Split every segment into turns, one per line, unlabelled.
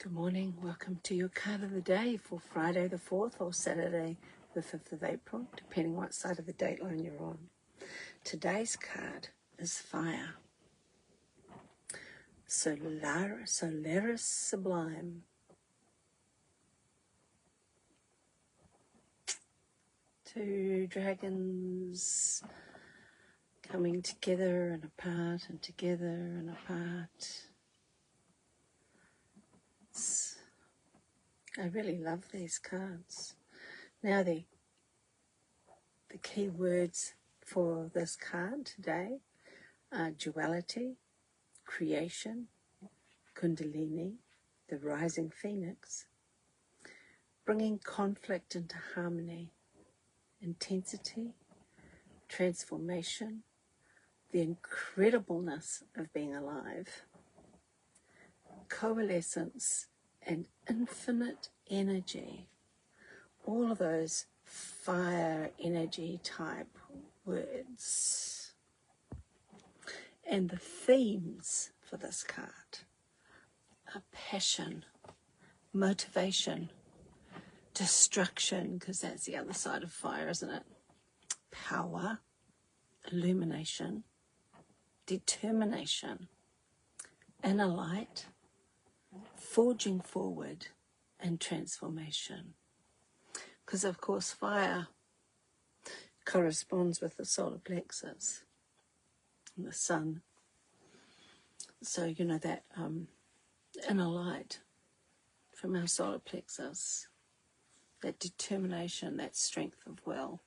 Good morning, welcome to your card of the day for Friday the 4th or Saturday the 5th of April, depending what side of the date line you're on. Today's card is Fire. Solaris Sublime. Two dragons coming together and apart and together and apart. I really love these cards. Now the key words for this card today are duality, creation, kundalini, the rising phoenix, bringing conflict into harmony, intensity, transformation, the incredibleness of being alive, coalescence, and infinite energy. All of those fire energy type words. And the themes for this card are passion, motivation, destruction, because that's the other side of fire, isn't it? Power, illumination, determination, inner light, forging forward, and transformation. Because, of course, fire corresponds with the solar plexus and the sun. So, you know, that inner light from our solar plexus, that determination, that strength of will.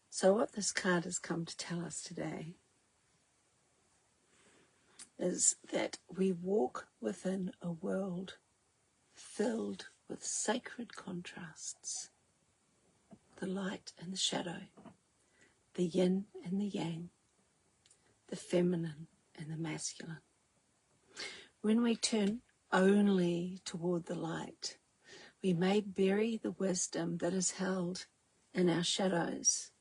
So what this card has come to tell us today is that we walk within a world filled with sacred contrasts, the light and the shadow, the yin and the yang, the feminine and the masculine. When we turn only toward the light, we may bury the wisdom that is held in our shadows.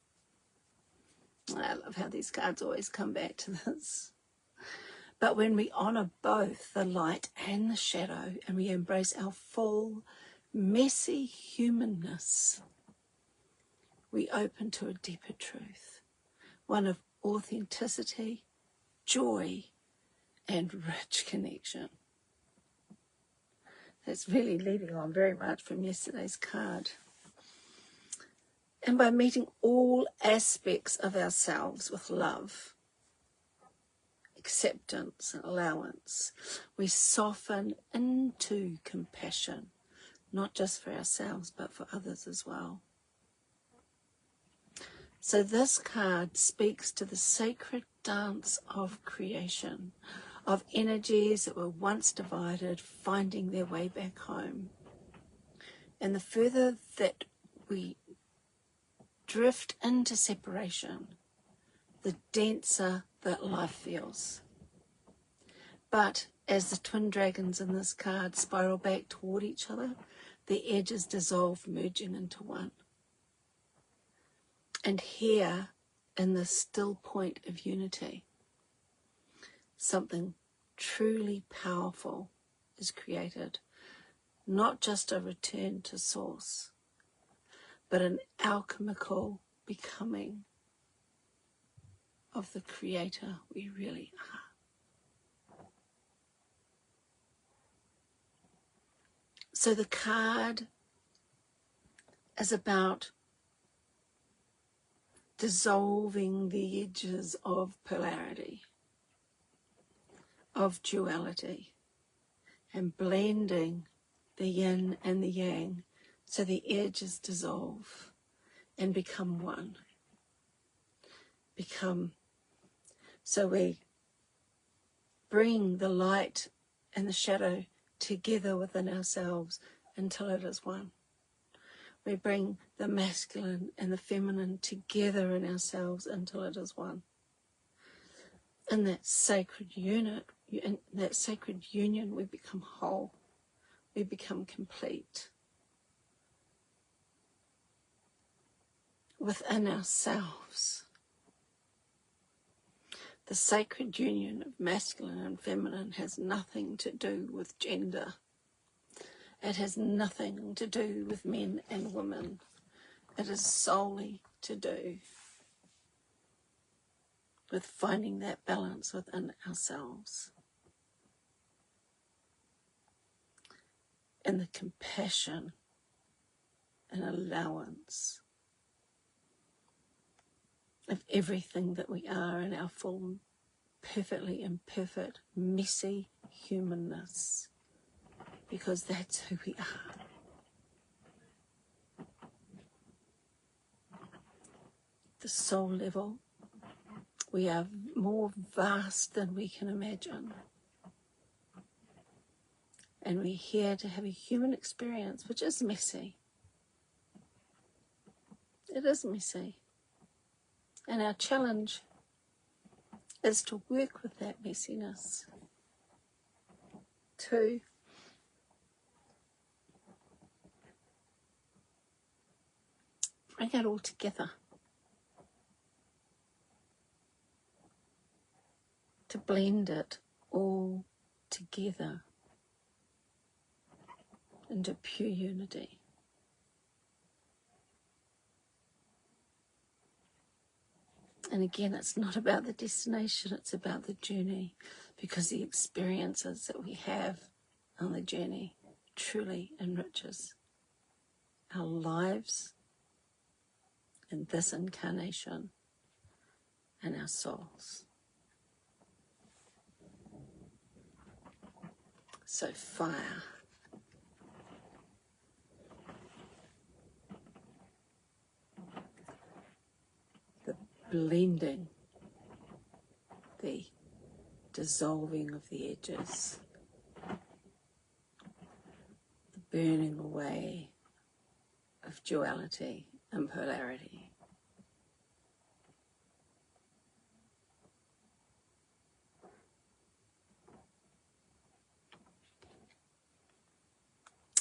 I love how these cards always come back to this. But when we honor both the light and the shadow, and we embrace our full, messy humanness, we open to a deeper truth, one of authenticity, joy, and rich connection. That's really leading on very much from yesterday's card. And by meeting all aspects of ourselves with love, acceptance and allowance, we soften into compassion, not just for ourselves, but for others as well. So this card speaks to the sacred dance of creation, of energies that were once divided, finding their way back home. And the further that we drift into separation, the denser that life feels. But as the twin dragons in this card spiral back toward each other, the edges dissolve, merging into one. And here, in the still point of unity, something truly powerful is created. Not just a return to source, but an alchemical becoming of the creator we really are. So the card is about dissolving the edges of polarity, of duality, and blending the yin and the yang so the edges dissolve and become one. So we bring the light and the shadow together within ourselves until it is one. We bring the masculine and the feminine together in ourselves until it is one. In that sacred unit, in that sacred union, we become whole. We become complete. Within ourselves. The sacred union of masculine and feminine has nothing to do with gender. It has nothing to do with men and women. It is solely to do with finding that balance within ourselves and the compassion and allowance of everything that we are in our full, perfectly imperfect, messy humanness, because that's who we are. The soul level, we are more vast than we can imagine. And we're here to have a human experience, which is messy. It is messy. And our challenge is to work with that messiness, to bring it all together, to blend it all together into pure unity. And again, it's not about the destination, it's about the journey, because the experiences that we have on the journey truly enriches our lives in this incarnation and our souls. So fire. The blending, the dissolving of the edges, the burning away of duality and polarity.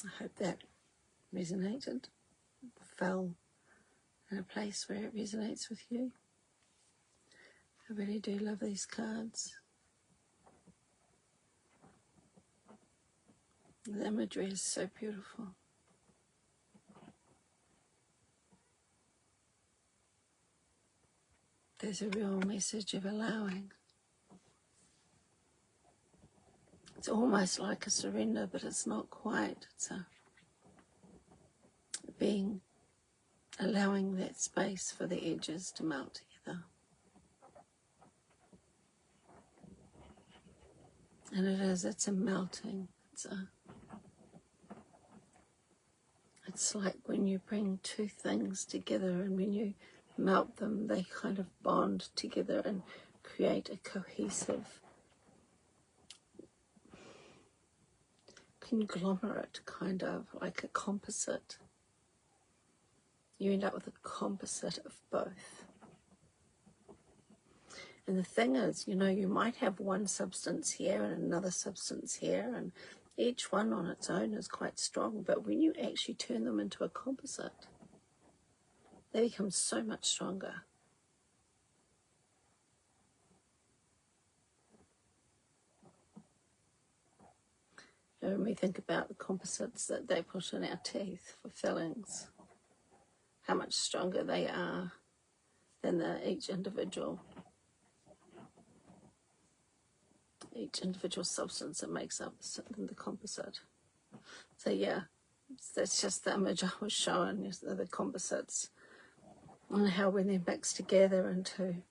I hope that resonated, fell in a place where it resonates with you. I really do love these cards. The imagery is so beautiful. There's a real message of allowing. It's almost like a surrender, but it's not quite. It's a being, allowing that space for the edges to melt together. And it's a melting. It's like when you bring two things together, and when you melt them, they kind of bond together and create a cohesive conglomerate, kind of like a composite. You end up with a composite of both. And the thing is, you might have one substance here and another substance here, and each one on its own is quite strong, but when you actually turn them into a composite, they become so much stronger. When we think about the composites that they put in our teeth for fillings, how much stronger they are than each individual substance that makes up the composite. So yeah, that's just the image I was showing, the composites, and how when they're mixed together into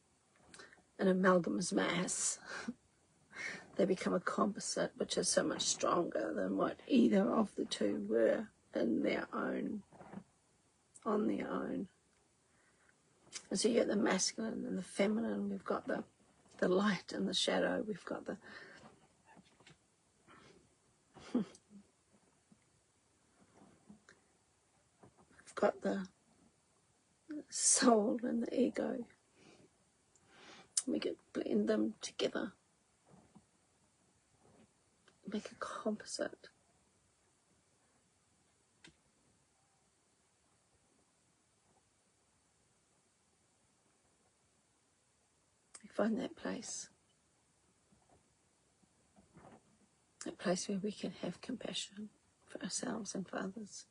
an amalgamous mass, they become a composite which is so much stronger than what either of the two were on their own. And so you get the masculine and the feminine, we've got the light and the shadow, we've got the soul and the ego. We could blend them together, make a composite. We find that place. That place where we can have compassion for ourselves and for others,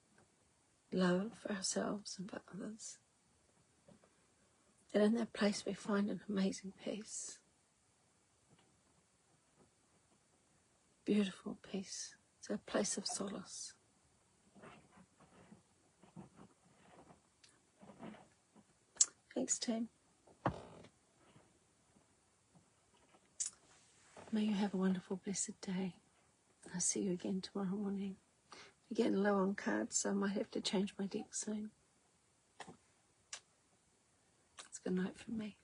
love for ourselves and for others. And in that place we find an amazing peace, beautiful peace. It's a place of solace. Thanks, team. May you have a wonderful, blessed day. I'll see you again tomorrow morning. I'm getting low on cards, so I might have to change my deck soon. It's good night from me.